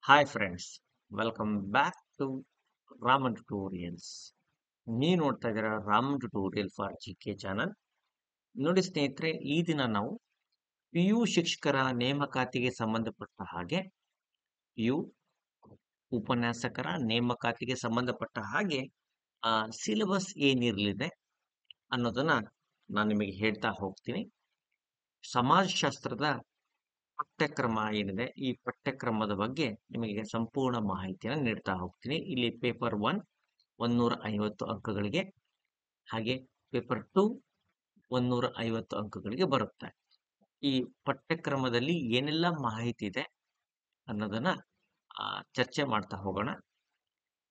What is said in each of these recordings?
Hi friends, welcome back to Raman tutorials. ನೀವು ನೋಡ್ತಾ ಇದ್ದೀರಾ Raman tutorial for G K channel. ನೋಡಿ ಸ್ನೇಹಿತರೆ, ಈ ದಿನ ನಾವು ಪಿ ಯು ಶಿಕ್ಷಕರ ನೇಮಕಾತಿಗೆ ಸಂಬಂಧಪಟ್ಟ ಹಾಗೆ ಪಿ ಯು ಉಪನ್ಯಾಸಕರ ನೇಮಕಾತಿಗೆ ಸಂಬಂಧಪಟ್ಟ ಹಾಗೆ ಸಿಲೆಬಸ್ ಏನಿರಲಿದೆ ಅನ್ನೋದನ್ನ ನಾನು ನಿಮಗೆ ಹೇಳ್ತಾ ಹೋಗ್ತೀನಿ. ಸಮಾಜಶಾಸ್ತ್ರದ ಪಠ್ಯಕ್ರಮ ಏನಿದೆ, ಈ ಪಠ್ಯಕ್ರಮದ ಬಗ್ಗೆ ನಿಮಗೆ ಸಂಪೂರ್ಣ ಮಾಹಿತಿಯನ್ನು ನೀಡ್ತಾ ಹೋಗ್ತೀನಿ. ಇಲ್ಲಿ ಪೇಪರ್ 1 150 ಅಂಕಗಳಿಗೆ, ಹಾಗೆ ಪೇಪರ್ 2 150 ಅಂಕಗಳಿಗೆ ಬರುತ್ತೆ. ಈ ಪಠ್ಯಕ್ರಮದಲ್ಲಿ ಏನೆಲ್ಲ ಮಾಹಿತಿ ಇದೆ ಅನ್ನೋದನ್ನ ಚರ್ಚೆ ಮಾಡ್ತಾ ಹೋಗೋಣ.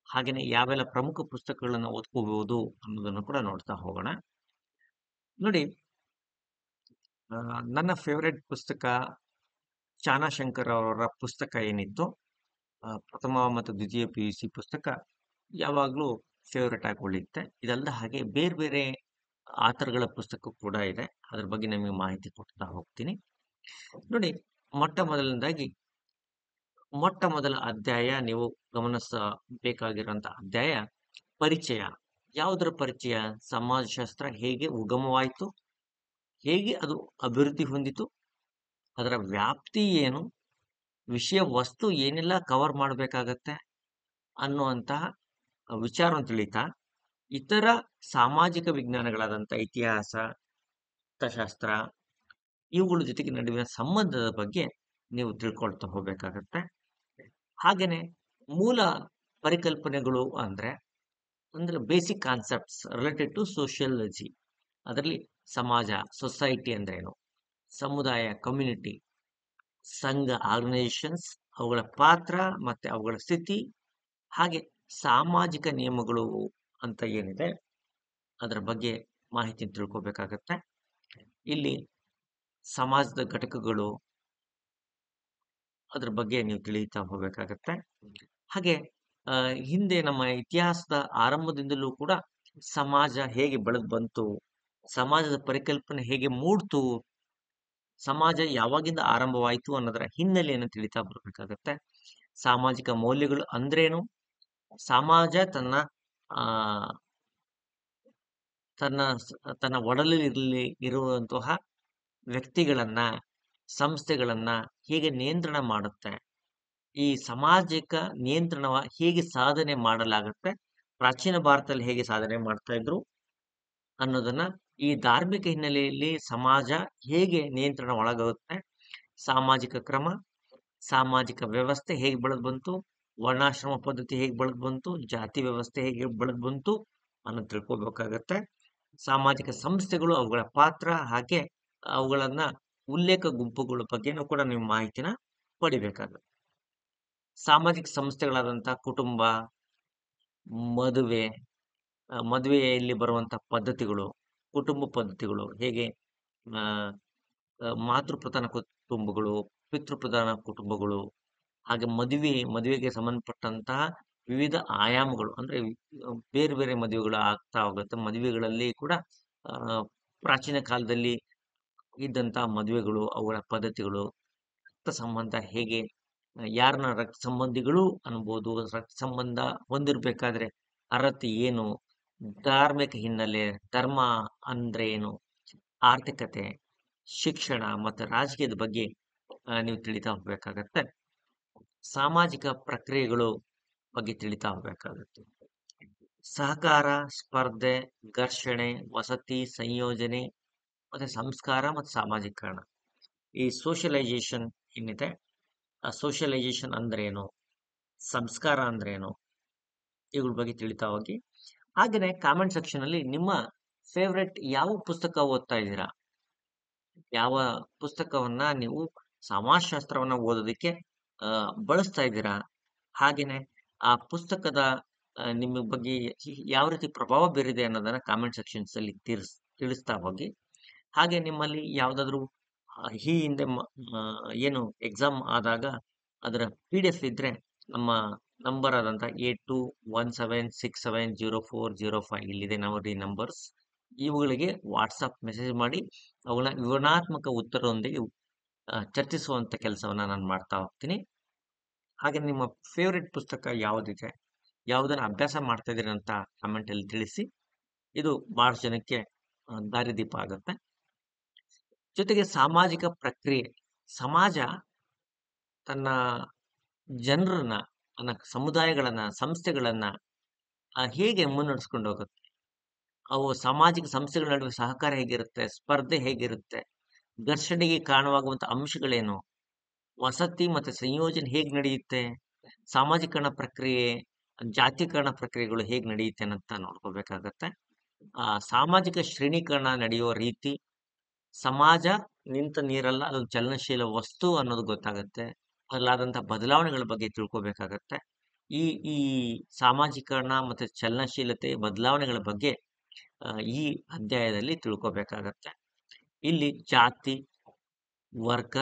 ಹಾಗೆಯೇ ಯಾವೆಲ್ಲ ಪ್ರಮುಖ ಪುಸ್ತಕಗಳನ್ನು ಓದ್ಕೋಬಹುದು ಅನ್ನೋದನ್ನು ಕೂಡ ನೋಡ್ತಾ ಹೋಗೋಣ. ನೋಡಿ, ನನ್ನ ಫೇವರೆಟ್ ಪುಸ್ತಕ ಚಾಣಶಂಕರ್ ಅವರ ಪುಸ್ತಕ ಏನಿತ್ತು, ಪ್ರಥಮ ಮತ್ತು ದ್ವಿತೀಯ PUC ಪುಸ್ತಕ ಯಾವಾಗಲೂ ಫೇವರೆಟ್ ಆಗಿ ಉಳಿಯುತ್ತೆ. ಇದಲ್ಲದ ಹಾಗೆ ಬೇರೆ ಬೇರೆ ಆಥರ್ಗಳ ಪುಸ್ತಕ ಕೂಡ ಇದೆ, ಅದ್ರ ಬಗ್ಗೆ ನಿಮಗೆ ಮಾಹಿತಿ ಕೊಡ್ತಾ ಹೋಗ್ತೀನಿ. ನೋಡಿ, ಮೊಟ್ಟ ಮೊದಲ ಅಧ್ಯಾಯ ನೀವು ಗಮನಿಸಬೇಕಾಗಿರುವಂತ ಅಧ್ಯಾಯ ಪರಿಚಯ. ಯಾವುದರ ಪರಿಚಯ? ಸಮಾಜಶಾಸ್ತ್ರ ಹೇಗೆ ಉಗಮವಾಯಿತು, ಹೇಗೆ ಅದು ಅಭಿವೃದ್ಧಿ ಹೊಂದಿತು, ಅದರ ವ್ಯಾಪ್ತಿ ಏನು, ವಿಷಯ ವಸ್ತು ಏನೆಲ್ಲ ಕವರ್ ಮಾಡಬೇಕಾಗತ್ತೆ ಅನ್ನುವಂತಹ ವಿಚಾರವನ್ನು ತಿಳಿತಾ ಇತರ ಸಾಮಾಜಿಕ ವಿಜ್ಞಾನಗಳಾದಂಥ ಇತಿಹಾಸ, ಅರ್ಥಶಾಸ್ತ್ರ ಇವುಗಳ ಜೊತೆಗೆ ನಡುವಿನ ಸಂಬಂಧದ ಬಗ್ಗೆ ನೀವು ತಿಳ್ಕೊಳ್ತಾ ಹೋಗ್ಬೇಕಾಗತ್ತೆ. ಹಾಗೇನೆ ಮೂಲ ಪರಿಕಲ್ಪನೆಗಳು ಅಂದ್ರೆ basic concepts related to sociology. ಅದರಲ್ಲಿ ಸಮಾಜ, ಸೊಸೈಟಿ ಅಂದ್ರೆ ಏನು, ಸಮುದಾಯ, ಕಮ್ಯುನಿಟಿ, ಸಂಘ, ಆರ್ಗನೈಸೇಷನ್ಸ್, ಅವುಗಳ ಪಾತ್ರ ಮತ್ತೆ ಅವುಗಳ ಸ್ಥಿತಿ, ಹಾಗೆ ಸಾಮಾಜಿಕ ನಿಯಮಗಳು ಅಂತ ಏನಿದೆ ಅದರ ಬಗ್ಗೆ ಮಾಹಿತಿ ತಿಳ್ಕೊಬೇಕಾಗತ್ತೆ. ಇಲ್ಲಿ ಸಮಾಜದ ಘಟಕಗಳು, ಅದ್ರ ಬಗ್ಗೆ ನೀವು ತಿಳಿತಾ ಹೋಗ್ಬೇಕಾಗತ್ತೆ. ಹಾಗೆ ಹಿಂದೆ ನಮ್ಮ ಇತಿಹಾಸದ ಆರಂಭದಿಂದಲೂ ಕೂಡ ಸಮಾಜ ಹೇಗೆ ಬೆಳೆದು ಬಂತು, ಸಮಾಜದ ಪರಿಕಲ್ಪನೆ ಹೇಗೆ ಮೂಡ್ತು, ಸಮಾಜ ಯಾವಾಗಿಂದ ಆರಂಭವಾಯಿತು ಅನ್ನೋದರ ಹಿನ್ನೆಲೆಯನ್ನು ತಿಳಿತಾ ಬರ್ಬೇಕಾಗತ್ತೆ. ಸಾಮಾಜಿಕ ಮೌಲ್ಯಗಳು ಅಂದ್ರೇನು, ಸಮಾಜ ತನ್ನ ತನ್ನ ಒಡಲಲ್ಲಿ ಇರುವಂತಹ ವ್ಯಕ್ತಿಗಳನ್ನ, ಸಂಸ್ಥೆಗಳನ್ನ ಹೇಗೆ ನಿಯಂತ್ರಣ ಮಾಡುತ್ತೆ, ಈ ಸಾಮಾಜಿಕ ನಿಯಂತ್ರಣ ಹೇಗೆ ಸಾಧನೆ ಮಾಡಲಾಗುತ್ತೆ, ಪ್ರಾಚೀನ ಭಾರತದಲ್ಲಿ ಹೇಗೆ ಸಾಧನೆ ಮಾಡ್ತಾ ಇದ್ರು ಅನ್ನೋದನ್ನ, ಈ ಧಾರ್ಮಿಕ ಹಿನ್ನೆಲೆಯಲ್ಲಿ ಸಮಾಜ ಹೇಗೆ ನಿಯಂತ್ರಣ ಒಳಗಾಗುತ್ತೆ, ಸಾಮಾಜಿಕ ಕ್ರಮ, ಸಾಮಾಜಿಕ ವ್ಯವಸ್ಥೆ ಹೇಗೆ ಬೆಳೆದು ಬಂತು, ವರ್ಣಾಶ್ರಮ ಪದ್ಧತಿ ಹೇಗೆ ಬೆಳೆದು ಬಂತು, ಜಾತಿ ವ್ಯವಸ್ಥೆ ಹೇಗೆ ಬೆಳೆದು ಬಂತು ಅನ್ನೋದು ತಿಳ್ಕೊಬೇಕಾಗತ್ತೆ. ಸಾಮಾಜಿಕ ಸಂಸ್ಥೆಗಳು, ಅವುಗಳ ಪಾತ್ರ, ಹಾಗೆ ಅವುಗಳನ್ನ ಉಲ್ಲೇಖ ಗುಂಪುಗಳ ಬಗ್ಗೆನೂ ಕೂಡ ನೀವು ಮಾಹಿತಿನ ಪಡಿಬೇಕಾಗುತ್ತೆ. ಸಾಮಾಜಿಕ ಸಂಸ್ಥೆಗಳಾದಂತಹ ಕುಟುಂಬ, ಮದುವೆಯಲ್ಲಿ ಬರುವಂತಹ ಪದ್ಧತಿಗಳು, ಕುಟುಂಬ ಪದ್ಧತಿಗಳು ಹೇಗೆ, ಮಾತೃಪ್ರಧಾನ ಕುಟುಂಬಗಳು, ಪಿತೃಪ್ರಧಾನ ಕುಟುಂಬಗಳು, ಹಾಗೆ ಮದುವೆಗೆ ಸಂಬಂಧಪಟ್ಟಂತಹ ವಿವಿಧ ಆಯಾಮಗಳು, ಅಂದ್ರೆ ಬೇರೆ ಬೇರೆ ಮದುವೆಗಳು ಆಗ್ತಾ ಹೋಗುತ್ತೆ. ಮದುವೆಗಳಲ್ಲಿ ಕೂಡ ಪ್ರಾಚೀನ ಕಾಲದಲ್ಲಿ ಇದ್ದಂತಹ ಮದುವೆಗಳು, ಅವುಗಳ ಪದ್ಧತಿಗಳು, ರಕ್ತ ಸಂಬಂಧ ಹೇಗೆ, ಯಾರನ್ನ ರಕ್ತ ಸಂಬಂಧಿಗಳು ಅನ್ಬೋದು, ರಕ್ತ ಸಂಬಂಧ ಹೊಂದಿರ್ಬೇಕಾದ್ರೆ ಅರ್ಹತೆ ಏನು, ಧಾರ್ಮಿಕ ಹಿನ್ನೆಲೆ, ಧರ್ಮ ಅಂದ್ರೆ ಏನು, ಆರ್ಥಿಕತೆ, ಶಿಕ್ಷಣ ಮತ್ತು ರಾಜಕೀಯದ ಬಗ್ಗೆ ನೀವು ತಿಳಿತಾ ಹೋಗ್ಬೇಕಾಗತ್ತೆ. ಸಾಮಾಜಿಕ ಪ್ರಕ್ರಿಯೆಗಳು ಬಗ್ಗೆ ತಿಳಿತಾ ಹೋಗ್ಬೇಕಾಗತ್ತೆ. ಸಹಕಾರ, ಸ್ಪರ್ಧೆ, ಘರ್ಷಣೆ, ವಸತಿ, ಸಂಯೋಜನೆ ಮತ್ತೆ ಸಂಸ್ಕಾರ ಮತ್ತು ಸಾಮಾಜೀಕರಣ. ಈ ಸೋಷಿಯಲೈಸೇಷನ್ ಏನಿದೆ, ಸೋಷಿಯಲೈಸೇಷನ್ ಅಂದ್ರೇನು, ಸಂಸ್ಕಾರ ಅಂದ್ರೇನು, ಇವುಗಳ ಬಗ್ಗೆ ತಿಳಿತಾ ಹೋಗಿ. ಹಾಗೆಯೇ ಕಾಮೆಂಟ್ ಸೆಕ್ಷನ್ ಅಲ್ಲಿ ನಿಮ್ಮ ಫೇವ್ರೆಟ್ ಯಾವ ಪುಸ್ತಕ ಓದ್ತಾ ಇದ್ದೀರಾ, ಯಾವ ಪುಸ್ತಕವನ್ನ ನೀವು ಸಮಾಜಶಾಸ್ತ್ರವನ್ನ ಓದೋದಕ್ಕೆ ಬಳಸ್ತಾ ಇದ್ದೀರಾ, ಹಾಗೇನೆ ಆ ಪುಸ್ತಕದ ನಿಮ್ಮ ಬಗ್ಗೆ ಯಾವ ರೀತಿ ಪ್ರಭಾವ ಬೀರಿದೆ ಅನ್ನೋದನ್ನ ಕಾಮೆಂಟ್ ಸೆಕ್ಷನ್ಸ್ ಅಲ್ಲಿ ತಿಳಿಸ್ತಾ ಹೋಗಿ. ಹಾಗೆ ನಿಮ್ಮಲ್ಲಿ ಯಾವ್ದಾದ್ರು ಈ ಹಿಂದೆ ಏನು ಎಕ್ಸಾಮ್ ಆದಾಗ ಅದರ PDF ಇದ್ರೆ ನಮ್ಮ ನಂಬರ್ ಆದಂತ 8217670405 ಇಲ್ಲಿದೆ ನೋಡಿ ನಂಬರ್ಸ್. ಇವುಗಳಿಗೆ ವಾಟ್ಸಪ್ ಮೆಸೇಜ್ ಮಾಡಿ ಅವುಗಳ ವಿವರಣಾತ್ಮಕ ಉತ್ತರದೊಂದಿಗೆ ಚರ್ಚಿಸುವಂತ ಕೆಲಸವನ್ನ ನಾನು ಮಾಡ್ತಾ ಹೋಗ್ತೀನಿ. ಹಾಗೆ ನಿಮ್ಮ ಫೇವ್ರೆಟ್ ಪುಸ್ತಕ ಯಾವುದಿದೆ, ಯಾವುದನ್ನು ಅಭ್ಯಾಸ ಮಾಡ್ತಾ ಇದ್ದೀರಿ ಅಂತ ಕಮೆಂಟಲ್ಲಿ ತಿಳಿಸಿ. ಇದು ಬಹಳಷ್ಟು ಜನಕ್ಕೆ ದಾರಿದೀಪ ಆಗುತ್ತೆ. ಜೊತೆಗೆ ಸಾಮಾಜಿಕ ಪ್ರಕ್ರಿಯೆ, ಸಮಾಜ ತನ್ನ ಜನರನ್ನ, ತನ್ನ ಸಮುದಾಯಗಳನ್ನ, ಸಂಸ್ಥೆಗಳನ್ನ ಹೇಗೆ ಮುನ್ನಡೆಸ್ಕೊಂಡು ಹೋಗುತ್ತೆ, ಅವು ಸಾಮಾಜಿಕ ಸಂಸ್ಥೆಗಳ ನಡುವೆ ಸಹಕಾರ ಹೇಗಿರುತ್ತೆ, ಸ್ಪರ್ಧೆ ಹೇಗಿರುತ್ತೆ, ಘರ್ಷಣೆಗೆ ಕಾರಣವಾಗುವಂಥ ಅಂಶಗಳೇನು, ವಸತಿ ಮತ್ತು ಸಂಯೋಜನೆ ಹೇಗೆ ನಡೆಯುತ್ತೆ, ಸಾಮಾಜೀಕರಣ ಪ್ರಕ್ರಿಯೆ, ಜಾತೀಕರಣ ಪ್ರಕ್ರಿಯೆಗಳು ಹೇಗೆ ನಡೆಯುತ್ತೆ ಅಂತ ನೋಡ್ಕೋಬೇಕಾಗತ್ತೆ. ಸಾಮಾಜಿಕ ಶ್ರೇಣೀಕರಣ ನಡೆಯುವ ರೀತಿ, ಸಮಾಜ ನಿಂತ ನೀರಲ್ಲ, ಅದು ಚಲನಶೀಲ ವಸ್ತು ಅನ್ನೋದು ಗೊತ್ತಾಗುತ್ತೆ. ಅಲ್ಲಾದಂಥ ಬದಲಾವಣೆಗಳ ಬಗ್ಗೆ ತಿಳ್ಕೊಬೇಕಾಗತ್ತೆ. ಈ ಈ ಸಾಮಾಜೀಕರಣ ಮತ್ತು ಚಲನಶೀಲತೆ ಬದಲಾವಣೆಗಳ ಬಗ್ಗೆ ಈ ಅಧ್ಯಾಯದಲ್ಲಿ ತಿಳ್ಕೊಬೇಕಾಗತ್ತೆ. ಇಲ್ಲಿ ಜಾತಿ, ವರ್ಗ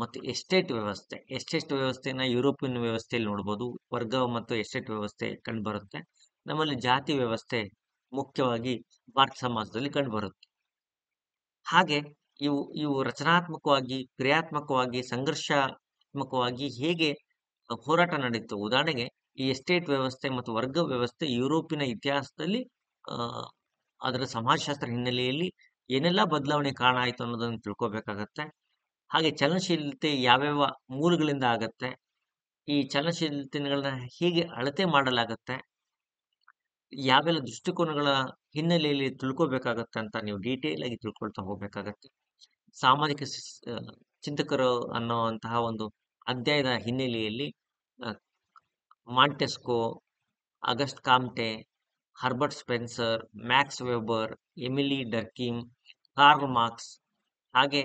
ಮತ್ತು ಎಸ್ಟೇಟ್ ವ್ಯವಸ್ಥೆ, ಎಸ್ಟೇಟ್ ವ್ಯವಸ್ಥೆನ ಯುರೋಪಿಯನ್ ವ್ಯವಸ್ಥೆಯಲ್ಲಿ ನೋಡ್ಬೋದು. ವರ್ಗ ಮತ್ತು ಎಸ್ಟೇಟ್ ವ್ಯವಸ್ಥೆ ಕಂಡುಬರುತ್ತೆ. ನಮ್ಮಲ್ಲಿ ಜಾತಿ ವ್ಯವಸ್ಥೆ ಮುಖ್ಯವಾಗಿ ಭಾರತ ಸಮಾಜದಲ್ಲಿ ಕಂಡುಬರುತ್ತೆ. ಹಾಗೆ ಇವು ರಚನಾತ್ಮಕವಾಗಿ, ಕ್ರಿಯಾತ್ಮಕವಾಗಿ, ಸಂಘರ್ಷಾತ್ಮಕವಾಗಿ ಹೇಗೆ ಹೋರಾಟ ನಡೀತು. ಉದಾಹರಣೆಗೆ ಈ ಎಸ್ಟೇಟ್ ವ್ಯವಸ್ಥೆ ಮತ್ತು ವರ್ಗ ವ್ಯವಸ್ಥೆ ಯುರೋಪಿನ ಇತಿಹಾಸದಲ್ಲಿ ಅದರ ಸಮಾಜಶಾಸ್ತ್ರ ಹಿನ್ನೆಲೆಯಲ್ಲಿ ಏನೆಲ್ಲ ಬದಲಾವಣೆ ಕಾರಣ ಆಯಿತು ಅನ್ನೋದನ್ನು ತಿಳ್ಕೊಬೇಕಾಗತ್ತೆ. ಹಾಗೆ ಚಲನಶೀಲತೆ ಯಾವ್ಯಾವ ಮೂಲಗಳಿಂದ ಆಗತ್ತೆ, ಈ ಚಲನಶೀಲತೆಗಳನ್ನ ಹೇಗೆ ಅಳತೆ ಮಾಡಲಾಗತ್ತೆ, ಯಾವೆಲ್ಲ ದೃಷ್ಟಿಕೋನಗಳ ಹಿನ್ನೆಲೆಯಲ್ಲಿ ತಿಳ್ಕೊಬೇಕಾಗತ್ತೆ ಅಂತ ನೀವು ಡೀಟೇಲ್ ಆಗಿ ತಿಳ್ಕೊಳ್ತಾ ಹೋಗ್ಬೇಕಾಗತ್ತೆ. ಸಾಮಾಜಿಕ ಚಿಂತಕರು ಅನ್ನುವಂತಹ ಒಂದು ಅಧ್ಯಾಯದ ಹಿನ್ನೆಲೆಯಲ್ಲಿ Montesquieu, August Comte, Herbert Spencer, Max Weber, Emile Durkheim, Karl Marx, ಹಾಗೆ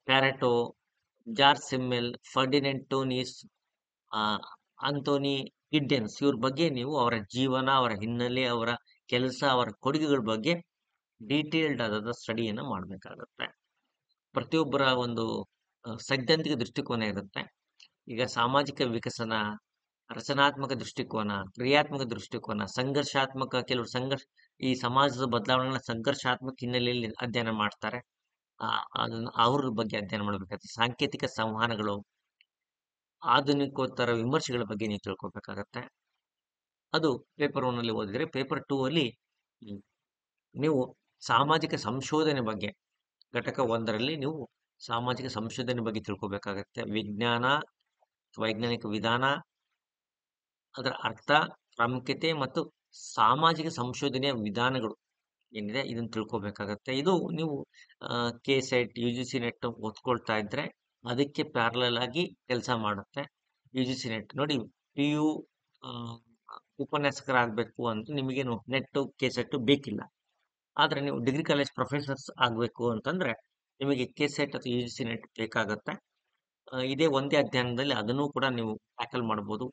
Pareto, George Simmel, Ferdinand Tonnies, Anthony Giddens, ಇವ್ರ ಬಗ್ಗೆ ನೀವು ಅವರ ಜೀವನ, ಅವರ ಹಿನ್ನೆಲೆ, ಅವರ ಕೆಲಸ, ಅವರ ಕೊಡುಗೆಗಳ ಬಗ್ಗೆ ಡೀಟೇಲ್ಡ್ ಆದ ಸ್ಟಡಿಯನ್ನು ಮಾಡಬೇಕಾಗತ್ತೆ. ಪ್ರತಿಯೊಬ್ಬರ ಒಂದು ಸೈದ್ಧಾಂತಿಕ ದೃಷ್ಟಿಕೋನ ಇರುತ್ತೆ. ಈಗ ಸಾಮಾಜಿಕ ವಿಕಸನ, ರಚನಾತ್ಮಕ ದೃಷ್ಟಿಕೋನ, ಕ್ರಿಯಾತ್ಮಕ ದೃಷ್ಟಿಕೋನ, ಸಂಘರ್ಷಾತ್ಮಕ, ಕೆಲವರು ಈ ಸಮಾಜದ ಬದಲಾವಣೆಗಳ ಸಂಘರ್ಷಾತ್ಮಕ ಹಿನ್ನೆಲೆಯಲ್ಲಿ ಅಧ್ಯಯನ ಮಾಡ್ತಾರೆ. ಅದನ್ನು ಅವ್ರ ಬಗ್ಗೆ ಅಧ್ಯಯನ ಮಾಡಬೇಕಾಗುತ್ತೆ. ಸಾಂಕೇತಿಕ ಸಂವಹನಗಳು, ಆಧುನಿಕೋತ್ತರ ವಿಮರ್ಶೆಗಳ ಬಗ್ಗೆ ನೀವು ತಿಳ್ಕೊಬೇಕಾಗತ್ತೆ. ಅದು ಪೇಪರ್ 1 ಅಲ್ಲಿ ಓದಿದ್ರೆ, ಪೇಪರ್ 2 ಅಲ್ಲಿ ನೀವು ಸಾಮಾಜಿಕ ಸಂಶೋಧನೆ ಬಗ್ಗೆ, ಘಟಕ 1ರಲ್ಲಿ ನೀವು ಸಾಮಾಜಿಕ ಸಂಶೋಧನೆ ಬಗ್ಗೆ ತಿಳ್ಕೊಬೇಕಾಗತ್ತೆ. ವಿಜ್ಞಾನ, ವೈಜ್ಞಾನಿಕ ವಿಧಾನ, ಅದರ ಅರ್ಥ, ಪ್ರಾಮುಖ್ಯತೆ ಮತ್ತು ಸಾಮಾಜಿಕ ಸಂಶೋಧನೆಯ ವಿಧಾನಗಳು ಏನಿದೆ ಇದನ್ನು ತಿಳ್ಕೊಬೇಕಾಗತ್ತೆ. ಇದು ನೀವು KSET, UGC ನೆಟ್ ಓದ್ಕೊಳ್ತಾ ಇದ್ರೆ ಅದಕ್ಕೆ ಪ್ಯಾರಲಲ್ ಆಗಿ ಕೆಲಸ ಮಾಡುತ್ತೆ. UGC ನೆಟ್ ನೋಡಿ, PU ಉಪನ್ಯಾಸಕರಾಗಬೇಕು ಅಂತ ನಿಮಗೇನು ನೆಟ್ಟು KSET ಬೇಕಿಲ್ಲ. ಆದರೆ ನೀವು ಡಿಗ್ರಿ ಕಾಲೇಜ್ ಪ್ರೊಫೆಸರ್ಸ್ ಆಗಬೇಕು ಅಂತಂದ್ರೆ ನಿಮಗೆ KSET ಅಥವಾ UGC ನೆಟ್ ಬೇಕಾಗತ್ತೆ. ಇದೇ ಒಂದೇ ಅಧ್ಯಯನದಲ್ಲಿ ಅದನ್ನು ಕೂಡ ನೀವು ಟ್ಯಾಕಲ್ ಮಾಡ್ಬೋದು.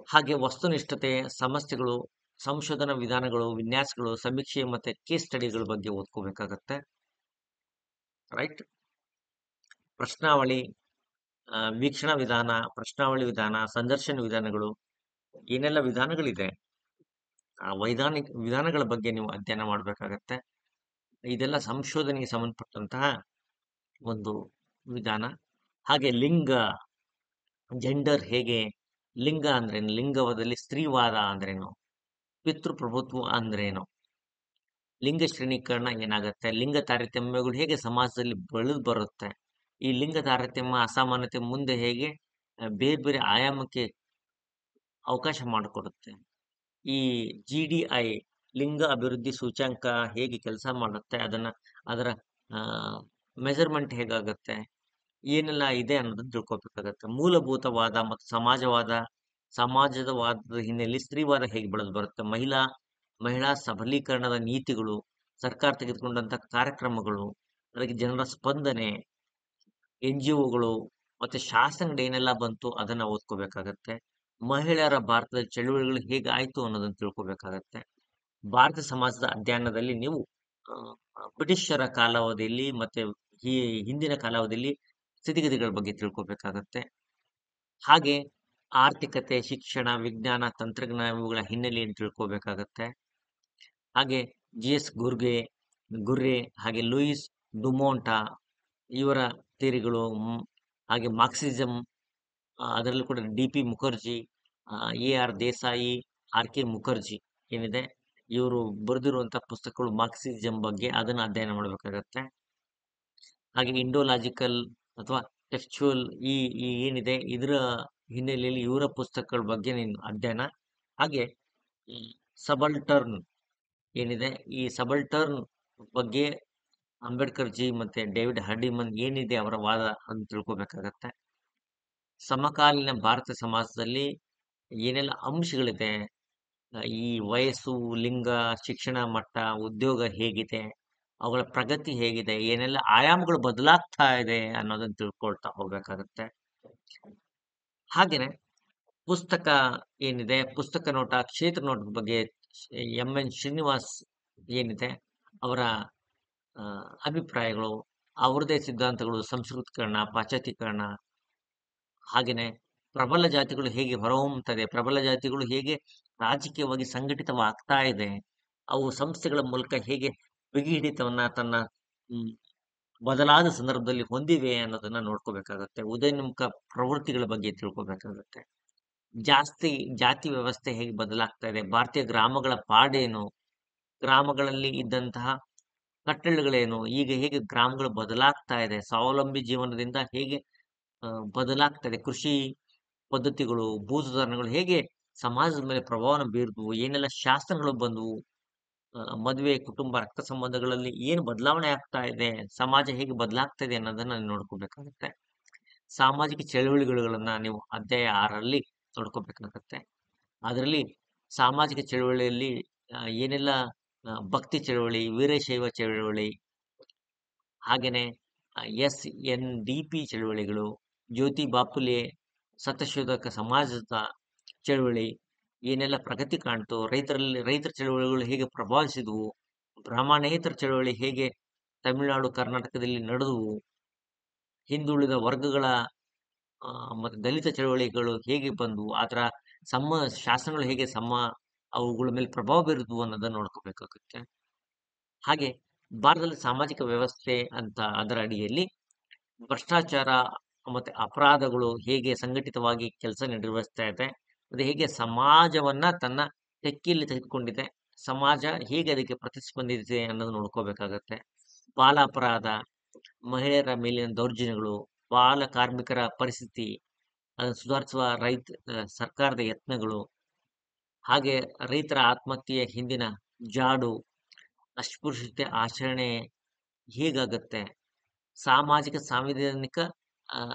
ಹಾಗೆ ವಸ್ತುನಿಷ್ಠತೆ, ಸಮಸ್ಯೆಗಳು, ಸಂಶೋಧನಾ ವಿಧಾನಗಳು, ವಿನ್ಯಾಸಗಳು, ಸಮೀಕ್ಷೆ ಮತ್ತೆ ಕೇಸ್ ಸ್ಟಡಿಗಳ ಬಗ್ಗೆ ಓದ್ಕೋಬೇಕಾಗತ್ತೆ. ರೈಟ್. ಪ್ರಶ್ನಾವಳಿ, ವೀಕ್ಷಣಾ ವಿಧಾನ, ಪ್ರಶ್ನಾವಳಿ ವಿಧಾನ, ಸಂದರ್ಶನ ವಿಧಾನಗಳು, ಏನೆಲ್ಲ ವಿಧಾನಗಳಿದೆ, ಆ ವೈಧಾನಿಕ ವಿಧಾನಗಳ ಬಗ್ಗೆ ನೀವು ಅಧ್ಯಯನ ಮಾಡಬೇಕಾಗತ್ತೆ. ಇದೆಲ್ಲ ಸಂಶೋಧನೆಗೆ ಸಂಬಂಧಪಟ್ಟಂತಹ ಒಂದು ವಿಧಾನ. ಹಾಗೆ ಲಿಂಗ, ಜೆಂಡರ್ ಹೇಗೆ, ಲಿಂಗ ಅಂದ್ರೇನು, ಲಿಂಗವಾದಲ್ಲಿ ಸ್ತ್ರೀವಾದ ಅಂದ್ರೇನು, ಪಿತೃಪ್ರಭುತ್ವ ಅಂದ್ರೇನು, ಲಿಂಗ ಶ್ರೇಣೀಕರಣ ಏನಾಗುತ್ತೆ, ಲಿಂಗ ತಾರತಮ್ಯಗಳು ಹೇಗೆ ಸಮಾಜದಲ್ಲಿ ಬೆಳೆದು ಬರುತ್ತೆ, ಈ ಲಿಂಗ ತಾರತಮ್ಯ ಅಸಮಾನತೆ ಮುಂದೆ ಹೇಗೆ ಬೇರೆ ಬೇರೆ ಆಯಾಮಕ್ಕೆ ಅವಕಾಶ ಮಾಡಿಕೊಡುತ್ತೆ, ಈ GDI ಲಿಂಗ ಅಭಿವೃದ್ಧಿ ಸೂಚ್ಯಂಕ ಹೇಗೆ ಕೆಲಸ ಮಾಡುತ್ತೆ, ಅದರ ಮೆಜರ್ಮೆಂಟ್ ಹೇಗಾಗುತ್ತೆ, ಏನೆಲ್ಲ ಇದೆ ಅನ್ನೋದನ್ನ ತಿಳ್ಕೊಬೇಕಾಗತ್ತೆ. ಮೂಲಭೂತವಾದ ಮತ್ತು ಸಮಾಜದ ವಾದದ ಹಿನ್ನೆಲೆಯಲ್ಲಿ ಸ್ತ್ರೀವಾದ ಹೇಗೆ ಬೆಳೆದು ಬರುತ್ತೆ, ಮಹಿಳಾ ಸಬಲೀಕರಣದ ನೀತಿಗಳು, ಸರ್ಕಾರ ತೆಗೆದುಕೊಂಡಂತ ಕಾರ್ಯಕ್ರಮಗಳು, ಅದಕ್ಕೆ ಜನರ ಸ್ಪಂದನೆ, NGOಗಳು ಮತ್ತೆ ಶಾಸನಗಳು ಏನೆಲ್ಲ ಬಂತು ಅದನ್ನ ಓದ್ಕೋಬೇಕಾಗತ್ತೆ. ಮಹಿಳೆಯರ ಭಾರತದ ಚಳುವಳಿಗಳು ಹೇಗೆ ಆಯ್ತು ಅನ್ನೋದನ್ನ ತಿಳ್ಕೊಬೇಕಾಗತ್ತೆ. ಭಾರತ ಸಮಾಜದ ಅಧ್ಯಯನದಲ್ಲಿ ನೀವು ಬ್ರಿಟಿಷರ ಕಾಲಾವಧಿಯಲ್ಲಿ ಮತ್ತೆ ಈ ಹಿಂದಿನ ಕಾಲಾವಧಿಯಲ್ಲಿ ಸ್ಥಿತಿಗತಿಗಳ ಬಗ್ಗೆ ತಿಳ್ಕೊಬೇಕಾಗತ್ತೆ. ಹಾಗೆ ಆರ್ಥಿಕತೆ, ಶಿಕ್ಷಣ, ವಿಜ್ಞಾನ, ತಂತ್ರಜ್ಞಾನ ಇವುಗಳ ಹಿನ್ನೆಲೆಯನ್ನು ತಿಳ್ಕೊಬೇಕಾಗತ್ತೆ. ಹಾಗೆ GS ಗುರ್ರೆ, ಹಾಗೆ ಲೂಯಿಸ್ ಡುಮೋಂಟ ಇವರ ಥಿಯರಿಗಳು, ಹಾಗೆ ಮಾರ್ಕ್ಸಿಸಂ, ಅದರಲ್ಲೂ ಕೂಡ DP. Mukherjee, AR. Desai, RK. Mukherjee ಏನಿದೆ ಇವರು ಬರೆದಿರುವಂಥ ಪುಸ್ತಕಗಳು ಮಾರ್ಕ್ಸಿಸಂ ಬಗ್ಗೆ ಅದನ್ನು ಅಧ್ಯಯನ ಮಾಡಬೇಕಾಗತ್ತೆ. ಹಾಗೆ ಇಂಡೋಲಾಜಿಕಲ್ ಅಥವಾ ಟೆಕ್ಸ್ಚುಯಲ್ ಈ ಏನಿದೆ ಇದರ ಹಿನ್ನೆಲೆಯಲ್ಲಿ ಇವರ ಪುಸ್ತಕಗಳ ಬಗ್ಗೆ ಅಧ್ಯಯನ. ಹಾಗೆ ಸಬಲ್ಟರ್ನ್ ಏನಿದೆ ಈ ಸಬಲ್ಟರ್ನ್ ಬಗ್ಗೆ ಅಂಬೇಡ್ಕರ್ ಜಿ ಮತ್ತೆ ಡೇವಿಡ್ ಹರ್ಡಿಮನ್ ಏನಿದೆ ಅವರ ವಾದ ಅಂತ ತಿಳ್ಕೊಬೇಕಾಗತ್ತೆ. ಸಮಕಾಲೀನ ಭಾರತ ಸಮಾಜದಲ್ಲಿ ಏನೆಲ್ಲ ಅಂಶಗಳಿದೆ, ಈ ವಯಸ್ಸು, ಲಿಂಗ, ಶಿಕ್ಷಣ ಮಟ್ಟ, ಉದ್ಯೋಗ ಹೇಗಿದೆ, ಅವುಗಳ ಪ್ರಗತಿ ಹೇಗಿದೆ, ಏನೆಲ್ಲ ಆಯಾಮಗಳು ಬದಲಾಗ್ತಾ ಇದೆ ಅನ್ನೋದನ್ನ ತಿಳ್ಕೊಳ್ತಾ ಹೋಗ್ಬೇಕಾಗತ್ತೆ. ಹಾಗೇನೆ ಪುಸ್ತಕ ಏನಿದೆ, ಪುಸ್ತಕ ನೋಟ, ಕ್ಷೇತ್ರ ನೋಟದ ಬಗ್ಗೆ ಎಂ.ಎನ್. ಶ್ರೀನಿವಾಸ್ ಏನಿದೆ ಅವರ ಅಭಿಪ್ರಾಯಗಳು, ಅವರದೇ ಸಿದ್ಧಾಂತಗಳು, ಸಂಸ್ಕೃತೀಕರಣ, ಪಾಶ್ಚಾತ್ಯೀಕರಣ, ಹಾಗೇನೆ ಪ್ರಬಲ ಜಾತಿಗಳು ಹೇಗೆ ಹೊರಹೊಮ್ಮುತ್ತದೆ, ಪ್ರಬಲ ಜಾತಿಗಳು ಹೇಗೆ ರಾಜಕೀಯವಾಗಿ ಸಂಘಟಿತವಾಗ್ತಾ ಇದೆ, ಅವು ಸಂಸ್ಥೆಗಳ ಮೂಲಕ ಹೇಗೆ ಬಿಗಿ ಹಿಡಿತವನ್ನ ತನ್ನ ಬದಲಾದ ಸಂದರ್ಭದಲ್ಲಿ ಹೊಂದಿವೆ ಅನ್ನೋದನ್ನ ನೋಡ್ಕೋಬೇಕಾಗತ್ತೆ. ಉದಯೋನ್ಮುಖ ಪ್ರವೃತ್ತಿಗಳ ಬಗ್ಗೆ ತಿಳ್ಕೊಬೇಕಾಗತ್ತೆ. ಜಾತಿ ವ್ಯವಸ್ಥೆ ಹೇಗೆ ಬದಲಾಗ್ತಾ ಇದೆ, ಭಾರತೀಯ ಗ್ರಾಮಗಳ ಪಾಡೇನು, ಗ್ರಾಮಗಳಲ್ಲಿ ಇದ್ದಂತಹ ಕಟ್ಟಳೆಗಳೇನು, ಈಗ ಹೇಗೆ ಗ್ರಾಮಗಳು ಬದಲಾಗ್ತಾ ಇದೆ, ಸ್ವಾವಲಂಬಿ ಜೀವನದಿಂದ ಹೇಗೆ ಬದಲಾಗ್ತಾ ಇದೆ, ಕೃಷಿ ಪದ್ಧತಿಗಳು, ಭೂ ಸುಧಾರಣೆಗಳು ಹೇಗೆ ಸಮಾಜದ ಮೇಲೆ ಪ್ರಭಾವನ ಬೀರಿದ್ವು, ಏನೆಲ್ಲ ಶಾಸನಗಳು ಬಂದವು, ಮದುವೆ, ಕುಟುಂಬ, ರಕ್ತ ಸಂಬಂಧಗಳಲ್ಲಿ ಏನು ಬದಲಾವಣೆ ಆಗ್ತಾ ಇದೆ, ಸಮಾಜ ಹೇಗೆ ಬದಲಾಗ್ತಾ ಇದೆ ಅನ್ನೋದನ್ನ ನೋಡ್ಕೋಬೇಕಾಗುತ್ತೆ. ಸಾಮಾಜಿಕ ಚಳವಳಿಗಳನ್ನ ನೀವು ಅಧ್ಯಾಯ 6ರಲ್ಲಿ ನೋಡ್ಕೋಬೇಕಾಗತ್ತೆ. ಅದರಲ್ಲಿ ಸಾಮಾಜಿಕ ಚಳವಳಿಯಲ್ಲಿ ಏನೆಲ್ಲ ಭಕ್ತಿ ಚಳವಳಿ, ವೀರಶೈವ ಚಳವಳಿ, ಹಾಗೇನೆ SNDP ಚಳವಳಿಗಳು, ಜ್ಯೋತಿ ಬಾಪುಲೆ ಸತ್ಯಶೋಧಕ ಸಮಾಜದ ಚಳವಳಿ ಏನೆಲ್ಲ ಪ್ರಗತಿ ಕಾಣ್ತು, ರೈತರ ಚಳವಳಿಗಳು ಹೇಗೆ ಪ್ರಭಾವಿಸಿದವು, ಬ್ರಾಹ್ಮಣೇತರ ಚಳವಳಿ ಹೇಗೆ ತಮಿಳುನಾಡು, ಕರ್ನಾಟಕದಲ್ಲಿ ನಡೆದವು, ಹಿಂದುಳಿದ ವರ್ಗಗಳ ಮತ್ತು ದಲಿತ ಚಳವಳಿಗಳು ಹೇಗೆ ಬಂದವು, ಅದರ ಶಾಸನಗಳು ಹೇಗೆ ಅವುಗಳ ಮೇಲೆ ಪ್ರಭಾವ ಬೀರಿದ್ವು ಅನ್ನೋದನ್ನ ನೋಡ್ಕೋಬೇಕಾಗುತ್ತೆ. ಹಾಗೆ ಭಾರತದಲ್ಲಿ ಸಾಮಾಜಿಕ ವ್ಯವಸ್ಥೆ ಅಂತ ಅದರ ಅಡಿಯಲ್ಲಿ ಭ್ರಷ್ಟಾಚಾರ ಮತ್ತೆ ಅಪರಾಧಗಳು ಹೇಗೆ ಸಂಘಟಿತವಾಗಿ ಕೆಲಸ ನಿರ್ವಹಿಸ್ತಾ ಇದೆ, ಅದು ಹೇಗೆ ಸಮಾಜವನ್ನ ತನ್ನ ತೆಕ್ಕೆಯಲ್ಲಿ ತೆಗೆದುಕೊಂಡಿದೆ, ಸಮಾಜ ಹೇಗೆ ಅದಕ್ಕೆ ಪ್ರತಿಸ್ಪಂದಿಸಿದೆ ಅನ್ನೋದು ನೋಡ್ಕೋಬೇಕಾಗತ್ತೆ. ಬಾಲ ಅಪರಾಧ, ಮಹಿಳೆಯರ ಮೇಲಿನ ದೌರ್ಜನ್ಯಗಳು, ಬಾಲ ಕಾರ್ಮಿಕರ ಪರಿಸ್ಥಿತಿ, ಅದನ್ನು ಸುಧಾರಿಸುವ ಸರ್ಕಾರದ ಯತ್ನಗಳು, ಹಾಗೆ ರೈತರ ಆತ್ಮಹತ್ಯೆಯ ಹಿಂದಿನ ಜಾಡು, ಅಸ್ಪೃಶ್ಯತೆ ಆಚರಣೆ ಹೇಗಾಗತ್ತೆ, ಸಾಮಾಜಿಕ ಸಾಂವಿಧಾನಿಕ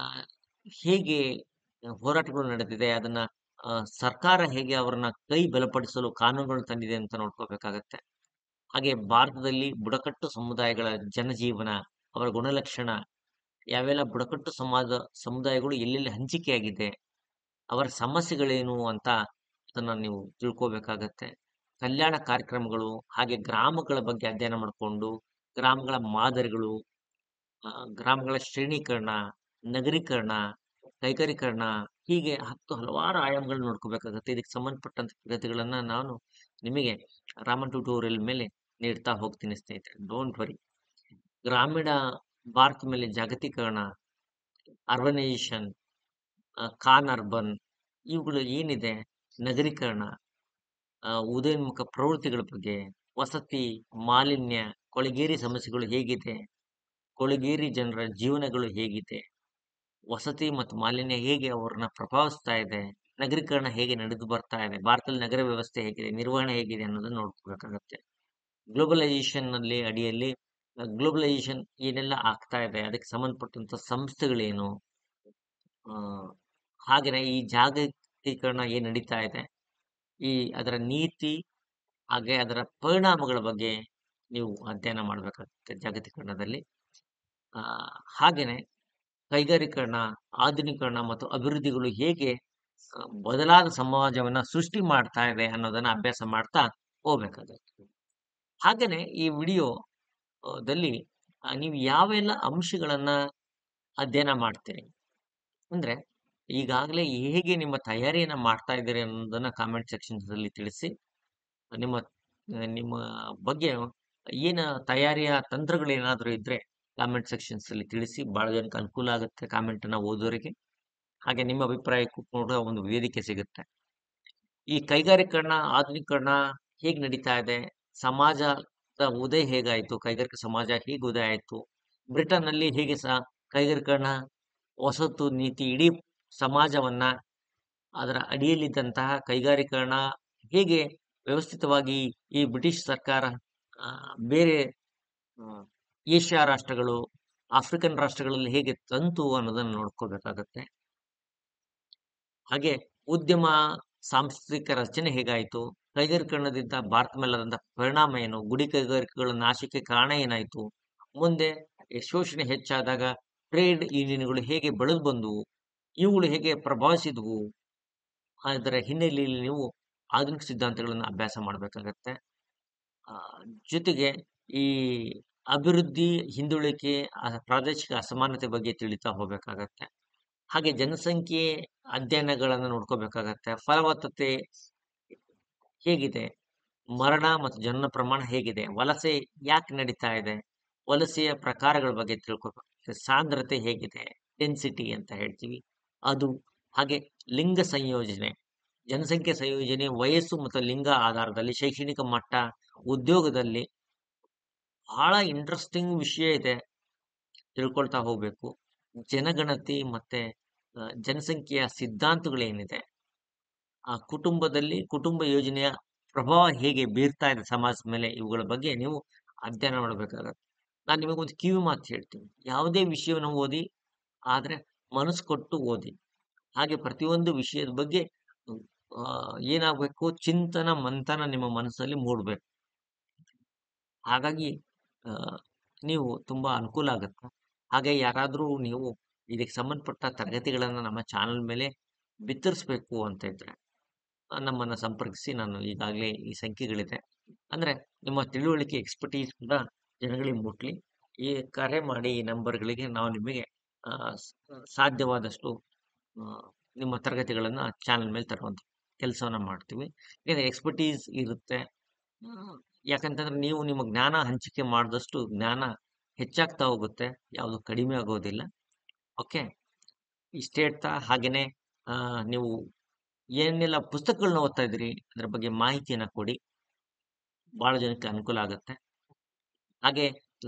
ಹೇಗೆ ಹೋರಾಟಗಳು ನಡೆದಿದೆ, ಅದನ್ನ ಸರ್ಕಾರ ಹೇಗೆ ಅವರನ್ನ ಕೈ ಬಲಪಡಿಸಲು ಕಾನೂನುಗಳು ತಂದಿದೆ ಅಂತ ನೋಡ್ಕೋಬೇಕಾಗತ್ತೆ. ಹಾಗೆ ಭಾರತದಲ್ಲಿ ಬುಡಕಟ್ಟು ಸಮುದಾಯಗಳ ಜನಜೀವನ, ಅವರ ಗುಣಲಕ್ಷಣ, ಯಾವೆಲ್ಲ ಬುಡಕಟ್ಟು ಸಮುದಾಯಗಳು ಎಲ್ಲೆಲ್ಲಿ ಹಂಚಿಕೆಯಾಗಿದೆ, ಅವರ ಸಮಸ್ಯೆಗಳೇನು ಅಂತ ಅದನ್ನ ನೀವು ತಿಳ್ಕೋಬೇಕಾಗತ್ತೆ. ಕಲ್ಯಾಣ ಕಾರ್ಯಕ್ರಮಗಳು, ಹಾಗೆ ಗ್ರಾಮಗಳ ಬಗ್ಗೆ ಅಧ್ಯಯನ ಮಾಡಿಕೊಂಡು ಗ್ರಾಮಗಳ ಮಾದರಿಗಳು, ಗ್ರಾಮಗಳ ಶ್ರೇಣೀಕರಣ, ನಗರೀಕರಣ, ಕೈಗಾರೀಕರಣ, ಹೀಗೆ ಹಲವಾರು ಆಯಾಮಗಳನ್ನ ನೋಡ್ಕೋಬೇಕಾಗತ್ತೆ. ಇದಕ್ಕೆ ಸಂಬಂಧಪಟ್ಟಂತ ತರಗತಿಗಳನ್ನ ನಾನು ನಿಮಗೆ ರಾಮನ್ ಟ್ಯುಟೋರಿಯಲ್ ಮೇಲೆ ನೀಡ್ತಾ ಹೋಗ್ತೀನಿ ಸ್ನೇಹಿತರೆ, ಡೋಂಟ್ ವರಿ. ಗ್ರಾಮೀಣ ಭಾರತ ಮೇಲೆ ಜಾಗತೀಕರಣ, ಅರ್ಬನೈಸೇಷನ್, ಕಾನ್ ಅರ್ಬನ್, ಇವುಗಳು ಏನಿದೆ, ನಗರೀಕರಣ, ಉದಯೋನ್ಮುಖ ಪ್ರವೃತ್ತಿಗಳ ಬಗ್ಗೆ, ವಸತಿ, ಮಾಲಿನ್ಯ, ಕೊಳೆಗೇರಿ ಸಮಸ್ಯೆಗಳು ಹೇಗಿದೆ, ಕೊಳೆಗೇರಿ ಜನರ ಜೀವನಗಳು ಹೇಗಿದೆ, ವಸತಿ ಮತ್ತು ಮಾಲಿನ್ಯ ಹೇಗೆ ಅವ್ರನ್ನ ಪ್ರಭಾವಿಸ್ತಾ ಇದೆ, ನಗರೀಕರಣ ಹೇಗೆ ನಡೆದು ಬರ್ತಾ ಇದೆ, ಭಾರತದಲ್ಲಿ ನಗರ ವ್ಯವಸ್ಥೆ ಹೇಗಿದೆ, ನಿರ್ವಹಣೆ ಹೇಗಿದೆ ಅನ್ನೋದನ್ನ ನೋಡ್ಕೋಬೇಕಾಗತ್ತೆ. ಗ್ಲೋಬಲೈಸೇಷನ್ ಅಡಿಯಲ್ಲಿ ಗ್ಲೋಬಲೈಸೇಷನ್ ಏನೆಲ್ಲ ಆಗ್ತಾ ಇದೆ, ಅದಕ್ಕೆ ಸಂಬಂಧಪಟ್ಟಂತ ಸಂಸ್ಥೆಗಳೇನು, ಹಾಗೆಯೇ ಈ ಜಾಗತೀಕರಣ ಏನ್ ನಡೀತಾ ಇದೆ, ಅದರ ನೀತಿ ಹಾಗೆ ಅದರ ಪರಿಣಾಮಗಳ ಬಗ್ಗೆ ನೀವು ಅಧ್ಯಯನ ಮಾಡಬೇಕಾಗುತ್ತೆ ಜಾಗತೀಕರಣದಲ್ಲಿ. ಹಾಗೇನೆ ಕೈಗಾರೀಕರಣ, ಆಧುನೀಕರಣ ಮತ್ತು ಅಭಿವೃದ್ಧಿಗಳು ಹೇಗೆ ಬದಲಾದ ಸಮಾಜವನ್ನ ಸೃಷ್ಟಿ ಮಾಡ್ತಾ ಇದೆ ಅನ್ನೋದನ್ನ ಅಭ್ಯಾಸ ಮಾಡ್ತಾ ಹೋಗ್ಬೇಕಾಗುತ್ತೆ. ಹಾಗೇನೆ ಈ ವಿಡಿಯೋದಲ್ಲಿ ನೀವು ಯಾವೆಲ್ಲ ಅಂಶಗಳನ್ನ ಅಧ್ಯಯನ ಮಾಡ್ತೀರಿ ಅಂದ್ರೆ, ಈಗಾಗಲೇ ಹೇಗೆ ನಿಮ್ಮ ತಯಾರಿಯನ್ನ ಮಾಡ್ತಾ ಇದ್ದೀರಿ ಅನ್ನೋದನ್ನ ಕಾಮೆಂಟ್ ಸೆಕ್ಷನ್ಸ್ ಅಲ್ಲಿ ತಿಳಿಸಿ. ನಿಮ್ಮ ಬಗ್ಗೆ ಏನ ತಯಾರಿಯ ತಂತ್ರಗಳೇನಾದ್ರೂ ಇದ್ರೆ ಕಾಮೆಂಟ್ ಸೆಕ್ಷನ್ಸ್ ಅಲ್ಲಿ ತಿಳಿಸಿ. ಬಹಳ ಜನಕ್ಕೆ ಅನುಕೂಲ ಆಗುತ್ತೆ ಕಾಮೆಂಟ್ ಅನ್ನ ಓದೋರಿಗೆ. ಹಾಗೆ ನಿಮ್ಮ ಅಭಿಪ್ರಾಯಕ್ಕೂ ಕೂಡ ಒಂದು ವೇದಿಕೆ ಸಿಗುತ್ತೆ. ಈ ಕೈಗಾರಿಕರಣ, ಆಧುನೀಕರಣ ಹೇಗೆ ನಡೀತಾ ಇದೆ? ಸಮಾಜದ ಉದಯ ಹೇಗಾಯಿತು? ಕೈಗಾರಿಕಾ ಸಮಾಜ ಹೇಗೆ ಉದಯ ಆಯಿತು? ಬ್ರಿಟನ್ನಲ್ಲಿ ಹೇಗೆ ಕೈಗಾರಿಕರಣ ವಸತು ನೀತಿ ಇಡೀ ಸಮಾಜವನ್ನ ಅದರ ಅಡಿಯಲ್ಲಿದ್ದಂತಹ ಕೈಗಾರಿಕರಣ ಹೇಗೆ ವ್ಯವಸ್ಥಿತವಾಗಿ ಈ ಬ್ರಿಟಿಷ್ ಸರ್ಕಾರ ಬೇರೆ ಏಷ್ಯಾ ರಾಷ್ಟ್ರಗಳು, ಆಫ್ರಿಕನ್ ರಾಷ್ಟ್ರಗಳಲ್ಲಿ ಹೇಗೆ ತಂತು ಅನ್ನೋದನ್ನು ನೋಡ್ಕೋಬೇಕಾಗತ್ತೆ. ಹಾಗೆ ಉದ್ಯಮ ಸಾಂಸ್ಥಿಕ ರಚನೆ ಹೇಗಾಯಿತು? ಕೈಗಾರಿಕರಣದಿಂದ ಭಾರತ ಮೇಲಾದಂತಹ ಪರಿಣಾಮ ಏನು? ಗುಡಿ ಕೈಗಾರಿಕೆಗಳ ನಾಶಕ್ಕೆ ಕಾರಣ ಏನಾಯಿತು? ಮುಂದೆ ಶೋಷಣೆ ಹೆಚ್ಚಾದಾಗ ಟ್ರೇಡ್ ಯೂನಿಯನ್ಗಳು ಹೇಗೆ ಬೆಳೆದು ಬಂದವು? ಇವುಗಳು ಹೇಗೆ ಪ್ರಭಾವಿಸಿದವು? ಅದರ ಹಿನ್ನೆಲೆಯಲ್ಲಿ ನೀವು ಆಧುನಿಕ ಸಿದ್ಧಾಂತಗಳನ್ನು ಅಭ್ಯಾಸ ಮಾಡಬೇಕಾಗತ್ತೆ. ಜೊತೆಗೆ ಈ ಅಭಿವೃದ್ಧಿ, ಹಿಂದುಳಿಕೆ, ಪ್ರಾದೇಶಿಕ ಅಸಮಾನತೆ ಬಗ್ಗೆ ತಿಳಿತಾ ಹೋಗ್ಬೇಕಾಗತ್ತೆ. ಹಾಗೆ ಜನಸಂಖ್ಯೆ ಅಧ್ಯಯನಗಳನ್ನು ನೋಡ್ಕೋಬೇಕಾಗತ್ತೆ. ಫಲವತ್ತತೆ ಹೇಗಿದೆ? ಮರಣ ಮತ್ತು ಜನನ ಪ್ರಮಾಣ ಹೇಗಿದೆ? ವಲಸೆ ಯಾಕೆ ನಡೀತಾ ಇದೆ? ವಲಸೆಯ ಪ್ರಕಾರಗಳ ಬಗ್ಗೆ ತಿಳ್ಕೊಬೇಕು. ಸಾಂದ್ರತೆ ಹೇಗಿದೆ? ಡೆನ್ಸಿಟಿ ಅಂತ ಹೇಳ್ತೀವಿ ಅದು. ಹಾಗೆ ಲಿಂಗ ಸಂಯೋಜನೆ, ಜನಸಂಖ್ಯೆ ಸಂಯೋಜನೆ ವಯಸ್ಸು ಮತ್ತು ಲಿಂಗ ಆಧಾರದಲ್ಲಿ, ಶೈಕ್ಷಣಿಕ ಮಟ್ಟ, ಉದ್ಯೋಗದಲ್ಲಿ ಬಹಳ ಇಂಟ್ರೆಸ್ಟಿಂಗ್ ವಿಷಯ ಇದೆ, ತಿಳ್ಕೊಳ್ತಾ ಹೋಗ್ಬೇಕು. ಜನಗಣತಿ ಮತ್ತೆ ಜನಸಂಖ್ಯೆಯ ಸಿದ್ಧಾಂತಗಳೇನಿದೆ, ಆ ಕುಟುಂಬದಲ್ಲಿ ಕುಟುಂಬ ಯೋಜನೆಯ ಪ್ರಭಾವ ಹೇಗೆ ಬೀರ್ತಾ ಇದೆ ಸಮಾಜದ ಮೇಲೆ, ಇವುಗಳ ಬಗ್ಗೆ ನೀವು ಅಧ್ಯಯನ ಮಾಡಬೇಕಾಗತ್ತೆ. ನಾನು ನಿಮಗೊಂದು ಕಿವಿ ಮಾತು ಹೇಳ್ತೀನಿ, ಯಾವುದೇ ವಿಷಯವನ್ನು ಓದಿ ಆದ್ರೆ ಮನಸ್ಸು ಕೊಟ್ಟು ಓದಿ. ಹಾಗೆ ಪ್ರತಿಯೊಂದು ವಿಷಯದ ಬಗ್ಗೆ ಏನಾಗಬೇಕು, ಚಿಂತನ ಮಂಥನ ನಿಮ್ಮ ಮನಸ್ಸಲ್ಲಿ ಮೂಡಬೇಕು. ಹಾಗಾಗಿ ನೀವು ತುಂಬಾ ಅನುಕೂಲ ಆಗುತ್ತೆ. ಹಾಗೆ ಯಾರಾದರೂ ನೀವು ಇದಕ್ಕೆ ಸಂಬಂಧಪಟ್ಟ ತರಗತಿಗಳನ್ನು ನಮ್ಮ ಚಾನಲ್ ಮೇಲೆ ಬಿತ್ತರಿಸ್ಬೇಕು ಅಂತ ಇದ್ರೆ ನಮ್ಮನ್ನು ಸಂಪರ್ಕಿಸಿ. ನಾನು ಈಗಾಗಲೇ ಈ ಸಂಖ್ಯೆಗಳಿದೆ, ಅಂದ್ರೆ ನಿಮ್ಮ ತಿಳುವಳಿಕೆ, ಎಕ್ಸ್ಪರ್ಟೀಸ್ ಕೂಡ ಜನಗಳಿಗೆ ಮುಟ್ಲಿ. ಈ ಕರೆ ಮಾಡಿ ಈ ನಂಬರ್ಗಳಿಗೆ ನಾವು ನಿಮಗೆ ಸಾಧ್ಯವಾದಷ್ಟು ನಿಮ್ಮ ತರಗತಿಗಳನ್ನ ಚಾನಲ್ ಮೇಲೆ ತರುವಂತ ಕೆಲಸವನ್ನ ಮಾಡ್ತೀವಿ. ಯಾಕಂದ್ರೆ ಎಕ್ಸ್ಪರ್ಟೀಸ್ ಇರುತ್ತೆ. ಯಾಕಂತಂದ್ರೆ ನೀವು ನಿಮ್ಮ ಜ್ಞಾನ ಹಂಚಿಕೆ ಮಾಡಿದಷ್ಟು ಜ್ಞಾನ ಹೆಚ್ಚಾಗ್ತಾ ಹೋಗುತ್ತೆ, ಯಾವುದು ಕಡಿಮೆ ಆಗೋದಿಲ್ಲ. ಓಕೆ, ಇಷ್ಟೇ ಹೇಳ್ತಾ ಹಾಗೇನೆ ನೀವು ಏನೆಲ್ಲ ಪುಸ್ತಕಗಳನ್ನ ಓದ್ತಾ ಇದ್ರಿ ಅದ್ರ ಬಗ್ಗೆ ಮಾಹಿತಿಯನ್ನ ಕೊಡಿ, ಬಹಳ ಜನಕ್ಕೆ ಅನುಕೂಲ ಆಗುತ್ತೆ. ಹಾಗೆ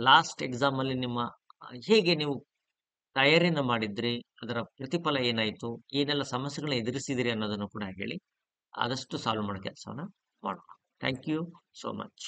ಲಾಸ್ಟ್ ಎಕ್ಸಾಮ್ ಅಲ್ಲಿ ನಿಮ್ಮ ಹೇಗೆ ನೀವು ತಯಾರಿನ ಮಾಡಿದ್ರಿ, ಅದರ ಪ್ರತಿಫಲ ಏನಾಯ್ತು, ಏನೆಲ್ಲ ಸಮಸ್ಯೆಗಳನ್ನ ಎದುರಿಸಿದಿರಿ ಅನ್ನೋದನ್ನು ಕೂಡ ಹೇಳಿ. ಆದಷ್ಟು ಸಾಲ್ವ್ ಮಾಡೋ ಕೆಲಸವನ್ನ ಮಾಡೋಣ. Thank you so much.